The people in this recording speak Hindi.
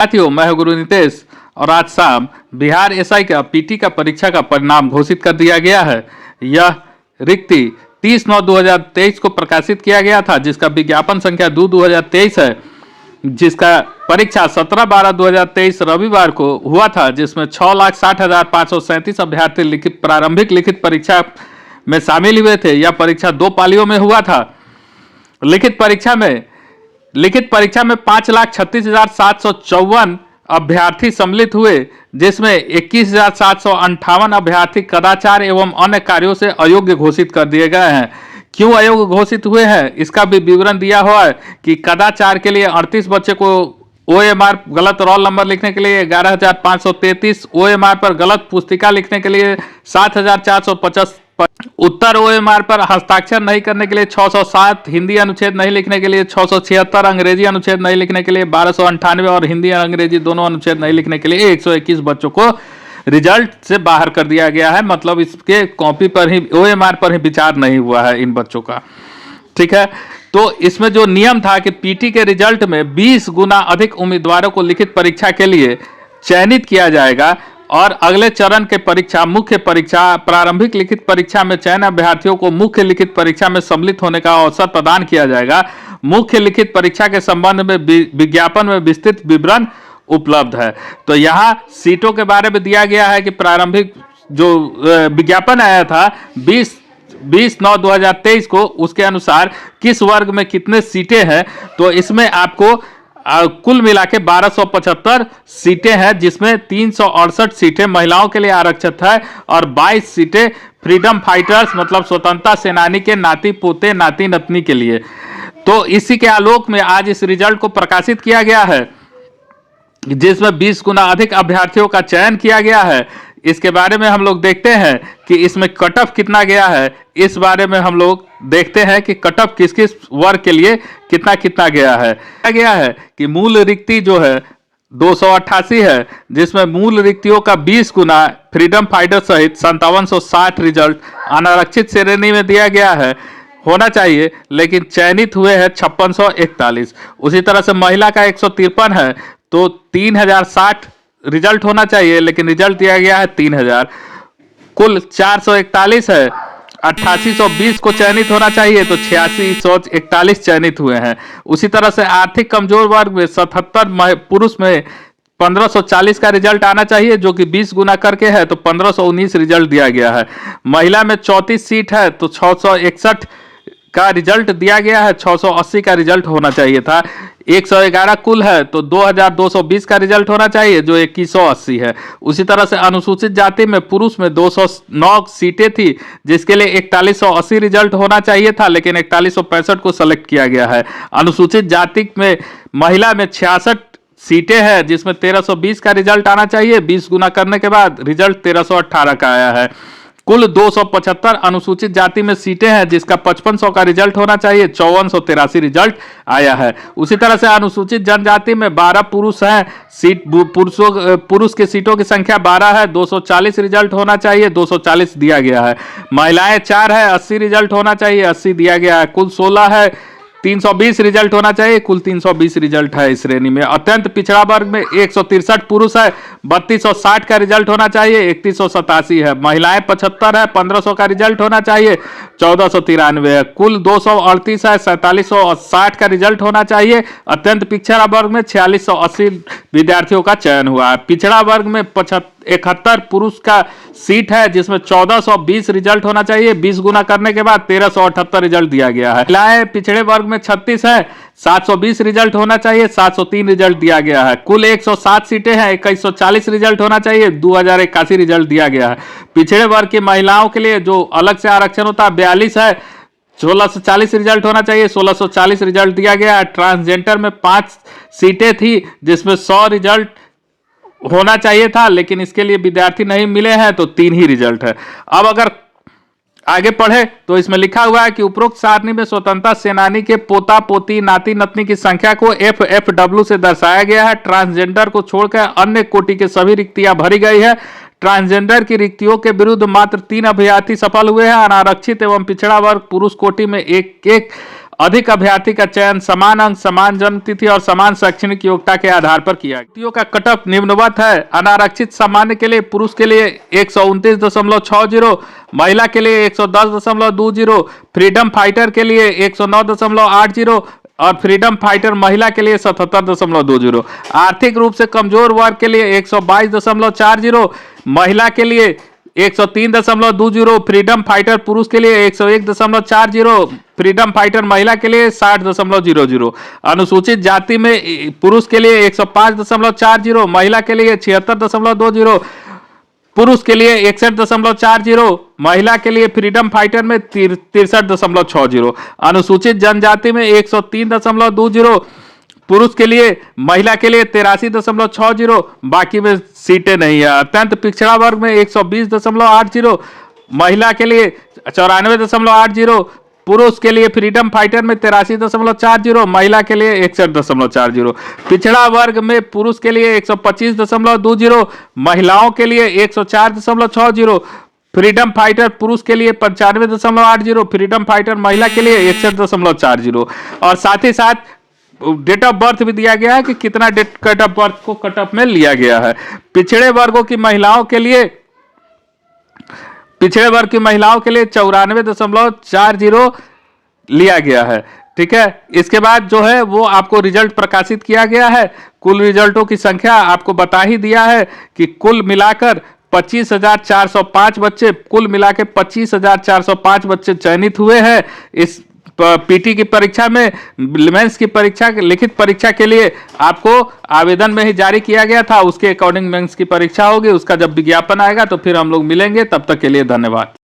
साथियों, मैं हूं गुरु नितेश और आज शाम बिहार एसआई का पीटी का परीक्षा का परिणाम घोषित कर दिया गया है। यह रिक्ति 30/9/2023 को प्रकाशित किया गया था, जिसका विज्ञापन संख्या 2/2023 है, जिसका परीक्षा 17/12/2023 रविवार को हुआ था, जिसमें 6,60,537 अभ्यर्थी प्रारंभिक लिखित परीक्षा में शामिल हुए थे। यह परीक्षा 2 पालियों में हुआ था। लिखित परीक्षा में 5,36,754 अभ्यर्थी सम्मिलित हुए, जिसमें 21,758 अभ्यर्थी कदाचार एवं अन्य कार्यों से अयोग्य घोषित कर दिए गए हैं। क्यों अयोग्य घोषित हुए हैं, इसका भी विवरण दिया हुआ है कि कदाचार के लिए 38 बच्चे को OMR गलत रोल नंबर लिखने के लिए 11,533, OMR पर गलत पुस्तिका लिखने के लिए 7,450, उत्तर OMR पर हस्ताक्षर नहीं करने के लिए 607, हिंदी अनुच्छेद नहीं लिखने के लिए 676, अंग्रेजी अनुच्छेद नहीं लिखने के लिए 1298 और हिंदी और अंग्रेजी दोनों अनुच्छेद नहीं लिखने के लिए 121 बच्चों को रिजल्ट से बाहर कर दिया गया है। मतलब इसके कॉपी पर ही, OMR पर ही विचार नहीं हुआ है इन बच्चों का। ठीक है, तो इसमें जो नियम था कि पीटी के रिजल्ट में 20 गुना अधिक उम्मीदवारों को लिखित परीक्षा के लिए चयनित किया जाएगा और अगले चरण के परीक्षा, मुख्य परीक्षा, प्रारंभिक लिखित परीक्षा में चयन अभ्यर्थियों को मुख्य लिखित परीक्षा में सम्मिलित होने का अवसर प्रदान किया जाएगा। मुख्य लिखित परीक्षा के संबंध में विज्ञापन में विस्तृत विवरण उपलब्ध है। तो यहाँ सीटों के बारे में दिया गया है कि प्रारंभिक जो विज्ञापन आया था 20/9/2023 को, उसके अनुसार किस वर्ग में कितने सीटें हैं। तो इसमें आपको कुल मिला के 1275 सीटें हैं, जिसमें 368 सीटें महिलाओं के लिए आरक्षित है और 22 सीटें फ्रीडम फाइटर्स मतलब स्वतंत्रता सेनानी के नाती पोते नाती नतनी के लिए। तो इसी के आलोक में आज इस रिजल्ट को प्रकाशित किया गया है, जिसमें 20 गुना अधिक अभ्यर्थियों का चयन किया गया है। इसके बारे में हम लोग देखते हैं कि इसमें कट ऑफ कितना गया है। इस बारे में हम लोग देखते हैं कि कट ऑफ किस किस वर्ग के लिए कितना कितना गया है कि मूल रिक्ति जो है 288 है, जिसमें मूल रिक्तियों का 20 गुना फ्रीडम फाइटर सहित 5760 रिजल्ट अनारक्षित श्रेणी में दिया गया है, होना चाहिए, लेकिन चयनित हुए हैं 5641। उसी तरह से महिला का 153 है, तो 3060 रिजल्ट होना चाहिए, लेकिन रिजल्ट दिया गया है 3000। कुल 441 है, 8820 को चयनित होना चाहिए, तो 8641 चयनित हुए हैं। उसी तरह से आर्थिक कमजोर वर्ग में 77 पुरुष में 1540 का रिजल्ट आना चाहिए, जो कि 20 गुना करके है, तो 1519 रिजल्ट दिया गया है। महिला में 34 सीट है, तो 661 का रिजल्ट दिया गया है, 680 का रिजल्ट होना चाहिए था। 111 कुल है, तो 2220 का रिजल्ट होना चाहिए, जो 2180 है। उसी तरह से अनुसूचित जाति में पुरुष में 209 सीटें थी, जिसके लिए 4180 रिजल्ट होना चाहिए था, लेकिन 4165 को सेलेक्ट किया गया है। अनुसूचित जाति में महिला में 66 सीटें हैं, जिसमें 1320 का रिजल्ट आना चाहिए, 20 गुना करने के बाद रिजल्ट 1318 का आया है। कुल 275 अनुसूचित जाति में सीटें हैं, जिसका 5500 का रिजल्ट होना चाहिए, 5483 रिजल्ट आया है। उसी तरह से अनुसूचित जनजाति में 12 पुरुष हैं, पुरुष की सीटों की संख्या 12 है, 240 रिजल्ट होना चाहिए, 240 दिया गया है। महिलाएं 4 है, 80 रिजल्ट होना चाहिए, 80 दिया गया है। कुल 16 है, 320 रिजल्ट होना चाहिए, कुल 320 रिजल्ट है इस श्रेणी में। अत्यंत पिछड़ा वर्ग में 163 पुरुष है, 3260 का रिजल्ट होना चाहिए, 3187 है। महिलाएं 75 है, 1500 का रिजल्ट होना चाहिए, 1493 है। कुल 238 है, 4760 का रिजल्ट होना चाहिए। अत्यंत पिछड़ा वर्ग में 4680 विद्यार्थियों का चयन हुआ है। पिछड़ा वर्ग में 71 पुरुष का सीट है, जिसमें 1420 रिजल्ट होना चाहिए, 20 गुना करने के बाद 1378 रिजल्ट दिया गया है। महिलाएं पिछड़े वर्ग में 36 है, 720 रिजल्ट होना चाहिए, 703 रिजल्ट दिया गया है। कुल 107 सीटें हैं, 2140 रिजल्ट होना चाहिए, 2081 रिजल्ट दिया गया है। पिछड़े वर्ग की महिलाओं के लिए जो अलग से आरक्षण होता है 42 है, 1640 रिजल्ट होना चाहिए, 1640 रिजल्ट दिया गया है। ट्रांसजेंडर में 5 सीटें थी, जिसमें 100 रिजल्ट होना चाहिए था, लेकिन इसके लिए विद्यार्थी नहीं मिले हैं, तो 3 ही रिजल्ट है। अब अगर आगे पढ़े तो इसमें लिखा हुआ है कि उपरोक्त सारणी में स्वतंत्रता सेनानी के पोता पोती नाती नतनी की संख्या को FFW से दर्शाया गया है। ट्रांसजेंडर को छोड़कर अन्य कोटि के सभी रिक्तियां भरी गई है। ट्रांसजेंडर की रिक्तियों के विरुद्ध मात्र 3 अभ्यर्थी सफल हुए हैं। अनारक्षित एवं पिछड़ा वर्ग पुरुष कोटि में एक अधिक अभ्यर्थी का चयन समान अंक, समान जन्म तिथि और समान शैक्षणिक योग्यता के आधार पर किया। भर्तियों का कटअप निम्नवत है। अनारक्षित सामान्य के लिए पुरुष के लिए 129.60, महिला के लिए 110.20, फ्रीडम फाइटर के लिए 109.80 और फ्रीडम फाइटर महिला के लिए 77.20। आर्थिक रूप से कमजोर वर्ग के लिए 122.40, महिला के लिए 103.20, फ्रीडम फाइटर पुरुष के लिए 101.40, फ्रीडम फाइटर महिला के लिए 60.00। अनुसूचित जाति में पुरुष के लिए 105.40, महिला के लिए 76.20, पुरुष के लिए 61.40, महिला के लिए फ्रीडम फाइटर में 63.60। अनुसूचित जनजाति में 103.20, पुरुष के लिए, महिला के लिए 83.60, बाकी में सीटें नहीं है। अत्यंत पिछड़ा वर्ग में 120.80, महिला के लिए 94.80, पुरुष के लिए फ्रीडम फाइटर में 83.40, महिला के लिए 61.40। पिछड़ा वर्ग में पुरुष के लिए 125.20, महिलाओं के लिए 104.60, फ्रीडम फाइटर पुरुष के लिए 95.80, फ्रीडम फाइटर महिला के लिए 61.40। और साथ ही साथ डेट ऑफ बर्थ भी दिया गया है कि कितना डेट ऑफ बर्थ को कटअप में लिया गया है। पिछड़े वर्गों की महिलाओं के लिए 94.40 लिया गया है। ठीक है, इसके बाद जो है वो आपको रिजल्ट प्रकाशित किया गया है। कुल रिजल्टों की संख्या आपको बता ही दिया है कि कुल मिलाकर 25,405 बच्चे, कुल मिला के 25,405 बच्चे चयनित हुए हैं। इस पीटी की परीक्षा में, मेंस की परीक्षा, लिखित परीक्षा के लिए आपको आवेदन में ही जारी किया गया था। उसके अकॉर्डिंग मेंस की परीक्षा होगी। उसका जब विज्ञापन आएगा तो फिर हम लोग मिलेंगे। तब तक के लिए धन्यवाद।